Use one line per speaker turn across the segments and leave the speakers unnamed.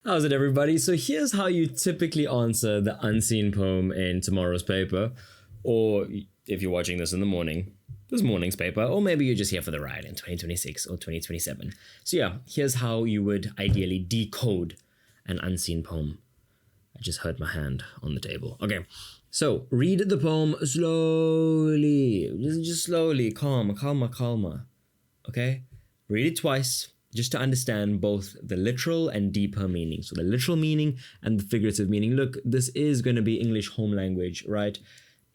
How's it, everybody? So here's how you typically answer the unseen poem in tomorrow's paper, or if you're watching this in the morning, this morning's paper, or maybe you're just here for the ride in 2026 or 2027. So yeah, here's how you would ideally decode an unseen poem. I just hurt my hand on the table. Okay, so read the poem slowly, just slowly, calma. Okay, read it twice, just to understand both the literal and deeper meaning. So the literal meaning and the figurative meaning. Look, this is going to be English home language, right?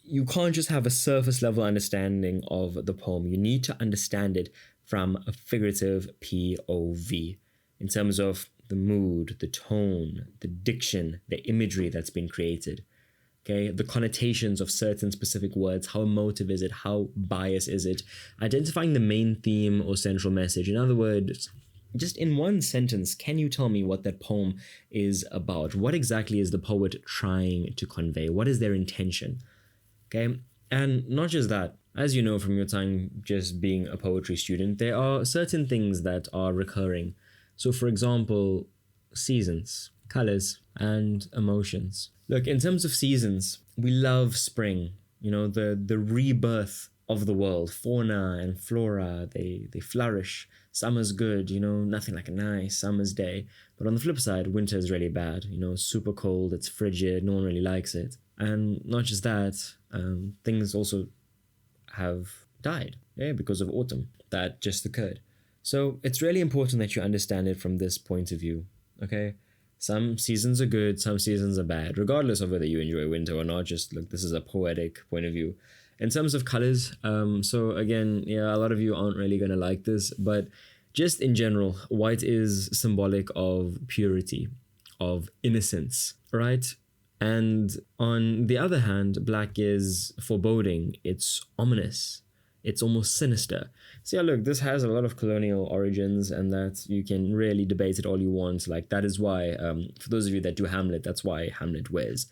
You can't just have a surface level understanding of the poem. You need to understand it from a figurative POV in terms of the mood, the tone, the diction, the imagery that's been created. Okay, the connotations of certain specific words, how emotive is it, how biased is it, identifying the main theme or central message. In other words, just in one sentence, can you tell me what that poem is about? What exactly is the poet trying to convey? What is their intention? Okay, and not just that, as you know from your time just being a poetry student, there are certain things that are recurring. So for example, seasons, colors, and emotions. Look, in terms of seasons, we love spring, you know, the rebirth of the world. Fauna and flora, they flourish. Summer's good, you know, nothing like a nice summer's day. But on the flip side, winter is really bad, you know, super cold, it's frigid, no one really likes it. And not just that, things also have died, because of autumn. That just occurred. So it's really important that you understand it from this point of view, okay? Some seasons are good, some seasons are bad, regardless of whether you enjoy winter or not. Just look, this is a poetic point of view. In terms of colors, so again, yeah, a lot of you aren't really going to like this, but just in general, white is symbolic of purity, of innocence, right? And on the other hand, black is foreboding, it's ominous, it's almost sinister. So yeah, look, this has a lot of colonial origins, and that you can really debate it all you want. Like, that is why, for those of you that do Hamlet, that's why Hamlet wears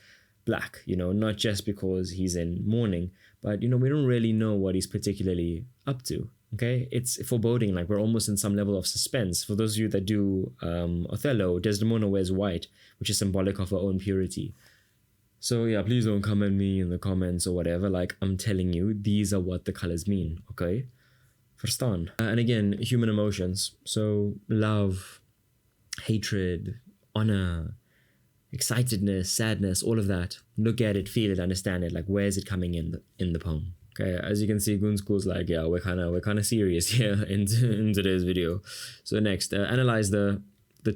black, you know, not just because he's in mourning, but, you know, we don't really know what he's particularly up to, okay? It's foreboding, like we're almost in some level of suspense. For those of you that do Othello, Desdemona wears white, which is symbolic of her own purity. So yeah, please don't come at me in the comments or whatever. Like, I'm telling you, these are what the colors mean, okay? Verstaan. And again, human emotions. So love, hatred, honor, excitedness, sadness, all of that. Look at it, feel it, understand it. Like, where is it coming in the poem? Okay, as you can see, Goon School's like, yeah, we're kind of serious here in today's video. So next, analyze the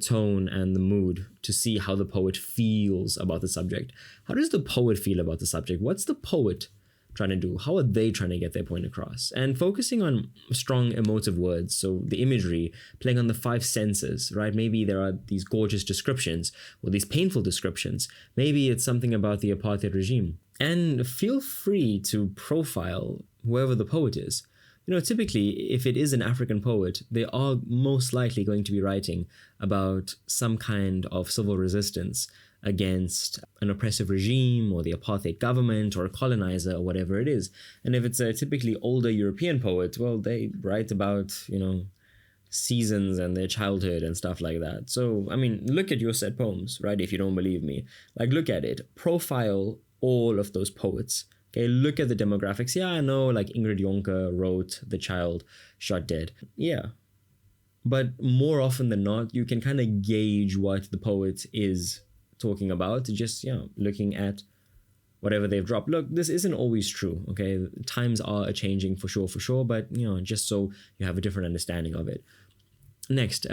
tone and the mood to see how the poet feels about the subject. How does the poet feel about the subject? What's the poet trying to do? How are they trying to get their point across? And focusing on strong emotive words, so the imagery, playing on the five senses, right? Maybe there are these gorgeous descriptions or these painful descriptions. Maybe it's something about the apartheid regime. And feel free to profile whoever the poet is. You know, typically, if it is an African poet, they are most likely going to be writing about some kind of civil resistance against an oppressive regime or the apartheid government or a colonizer or whatever it is. And if it's a typically older European poet, well, they write about, you know, seasons and their childhood and stuff like that. So, I mean, look at your set poems, right? If you don't believe me, like, look at it, profile all of those poets. Okay, look at the demographics. Yeah, I know, like Ingrid Jonker wrote The Child Shot Dead. Yeah. But more often than not, you can kind of gauge what the poet is talking about, just, you know, looking at whatever they've dropped. Look, this isn't always true, okay? Times are changing for sure, but, you know, just so you have a different understanding of it. Next,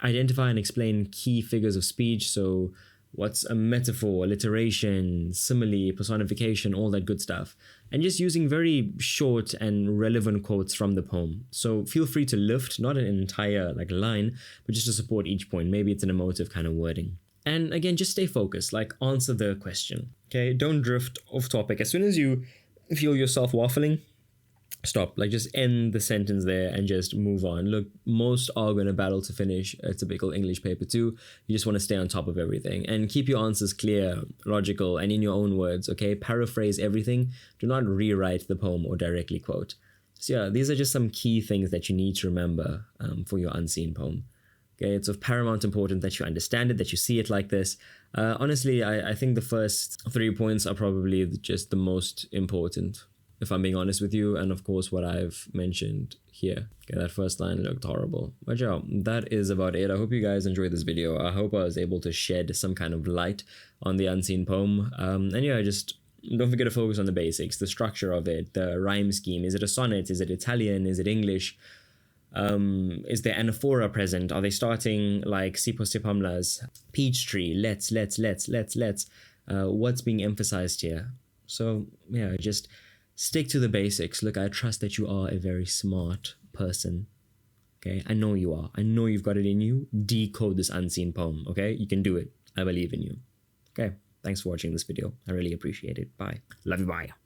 identify and explain key figures of speech. So what's a metaphor, alliteration, simile, personification, all that good stuff. And just using very short and relevant quotes from the poem. So feel free to lift, not an entire like line, but just to support each point. Maybe it's an emotive kind of wording. And again, just stay focused, like answer the question, okay? Don't drift off topic. As soon as you feel yourself waffling, stop, like just end the sentence there and just move on. Look, most are going to battle to finish a typical English paper too. You just want to stay on top of everything and keep your answers clear, logical, and in your own words, okay? Paraphrase everything. Do not rewrite the poem or directly quote. So yeah, these are just some key things that you need to remember for your unseen poem. Okay, it's of paramount importance that you understand it, that you see it like this. Honestly, I think the first 3 points are probably just the most important, if I'm being honest with you, and of course what I've mentioned here. Okay, that first line looked horrible. But yeah, that is about it. I hope you guys enjoyed this video. I hope I was able to shed some kind of light on the unseen poem. And yeah, just don't forget to focus on the basics, the structure of it, the rhyme scheme. Is it a sonnet? Is it Italian? Is it English? Is there anaphora present? Are they starting like Sipho Sipamla's Peachtree? Let's. What's being emphasized here? So yeah, just stick to the basics. Look, I trust that you are a very smart person. Okay, I know you are. I know you've got it in you. Decode this unseen poem. Okay, you can do it. I believe in you. Okay, thanks for watching this video. I really appreciate it. Bye. Love you. Bye.